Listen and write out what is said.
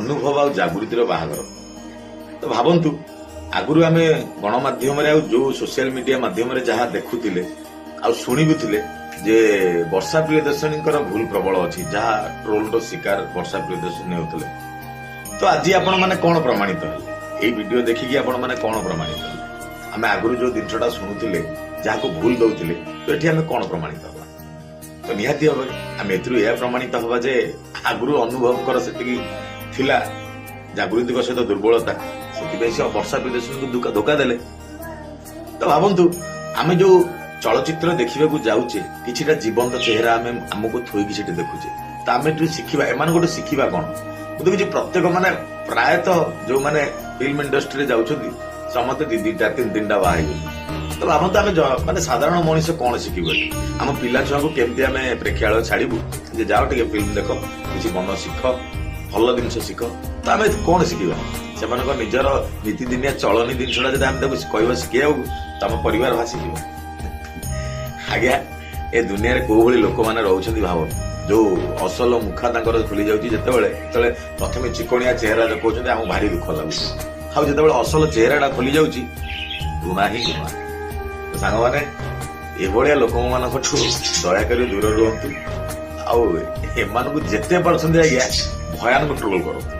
ଅନୁଭବ ଆଉ ଜାଗୃତିର ବାହାଘର। ତ ଭାବନ୍ତୁ ଆଗରୁ ଆମେ ଗଣମାଧ୍ୟମରେ ଆଉ ଯୋଉ ସୋସିଆଲ ମିଡିଆ ମାଧ୍ୟମରେ ଯାହା ଦେଖୁଥିଲେ ଆଉ ଶୁଣିବୁଥିଲେ ଯେ ବର୍ଷା ପ୍ରିୟଦର୍ଶିନୀଙ୍କର ଭୁଲ ପ୍ରବଳ ଅଛି, ଯାହା ଟ୍ରୋଲର ଶିକାର ବର୍ଷା ପ୍ରିୟଦର୍ଶିନୀ ହେଉଥିଲେ। ତ ଆଜି ଆପଣ ମାନେ କଣ ପ୍ରମାଣିତ ହେଲେ? ଏଇ ଭିଡିଓ ଦେଖିକି ଆପଣ ମାନେ କଣ ପ୍ରମାଣିତ ହେଲେ? ଆମେ ଆଗରୁ ଯୋଉ ଜିନିଷଟା ଶୁଣୁଥିଲେ, ଯାହାକୁ ଭୁଲ ଦଉଥିଲେ, ତ ଏଠି ଆମେ କଣ ପ୍ରମାଣିତ ହବା? ତ ନିହାତି ଭାବେ ଆମେ ଏଥିରୁ ଏହା ପ୍ରମାଣିତ ହବା ଯେ ଆଗରୁ ଅନୁଭବଙ୍କର ସେତିକି ଥିଲା ଜାଗୃତିଙ୍କ ସହିତ ଦୁର୍ବଳତା, ସେଥିପାଇଁ ସେ ବର୍ଷା ପ୍ରିୟଦର୍ଶିନୀଙ୍କୁ ଧୋକା ଦେଲେ। ତ ଭାବନ୍ତୁ ଆମେ ଯୋଉ ଚଳଚ୍ଚିତ୍ର ଦେଖିବାକୁ ଯାଉଛେ, କିଛିଟା ଜୀବନ୍ତ ଚେହେରା ଆମେ ଆମକୁ ଥୋଇକି ସେଠି ଦେଖୁଛେ, ତ ଆମେ ଏଠୁ ଶିଖିବା, ଏମାନଙ୍କଠୁ ଶିଖିବା କଣ? ମୁଁ ଦେଖୁଛି ପ୍ରତ୍ୟେକ ମାନେ ପ୍ରାୟତଃ ଯୋଉମାନେ ଫିଲ୍ମ ଇଣ୍ଡଷ୍ଟ୍ରିରେ ଯାଉଛନ୍ତି ସମସ୍ତେ ଦିଟା ତିନିଟା ବାହା ହେଇଗଲେ। ତ ଭାବନ୍ତୁ ଆମେ ମାନେ ସାଧାରଣ ମଣିଷ କଣ ଶିଖିବୁ? ଆମ ପିଲା ଛୁଆଙ୍କୁ କେମିତି ଆମେ ପ୍ରେକ୍ଷାଳୟ ଛାଡିବୁ ଯେ ଯାଅ ଟିକେ ଫିଲ୍ମ ଦେଖ, କିଛି ମନ ଶିଖ, ଭଲ ଜିନିଷ ଶିଖ? ତ ଆମେ କଣ ଶିଖିବା? ସେମାନଙ୍କ ନିଜର ନୀତିଦିନିଆ ଚଳନୀ ଜିନିଷଟା ଯଦି ଆମେ ତାକୁ କହିବା ଶିଖେଇବାକୁ, ତ ଆମ ପରିବାର ଭାସିଯିବ। ଆଜ୍ଞା, ଏ ଦୁନିଆରେ କୋଉ ଭଳି ଲୋକମାନେ ରହୁଛନ୍ତି ଭାବନ୍ତୁ। ଯୋଉ ଅସଲ ମୁଖା ତାଙ୍କର ଖୋଲି ଯାଉଛି ଯେତେବେଳେ ପ୍ରଥମେ ଚିକଣିଆ ଚେହେରା ଦେଖାଉଛନ୍ତି, ଆମକୁ ଭାରି ଦୁଃଖ ଲାଗୁଛି। ଆଉ ଯେତେବେଳେ ଅସଲ ଚେହେରାଟା ଖୋଲି ଯାଉଛି, ଘୃଣା ହିଁ ଘୃଣା। ସାଙ୍ଗମାନେ, ଏଭଳିଆ ଲୋକମାନଙ୍କଠୁ ଦୟାକରି ଦୂର ରୁହନ୍ତୁ, ଆଉ ଏମାନଙ୍କୁ ଯେତେ ପାରୁଛନ୍ତି ଆଜ୍ଞା ଭୟାନକ ଟ୍ରୋଲ କରନ୍ତୁ।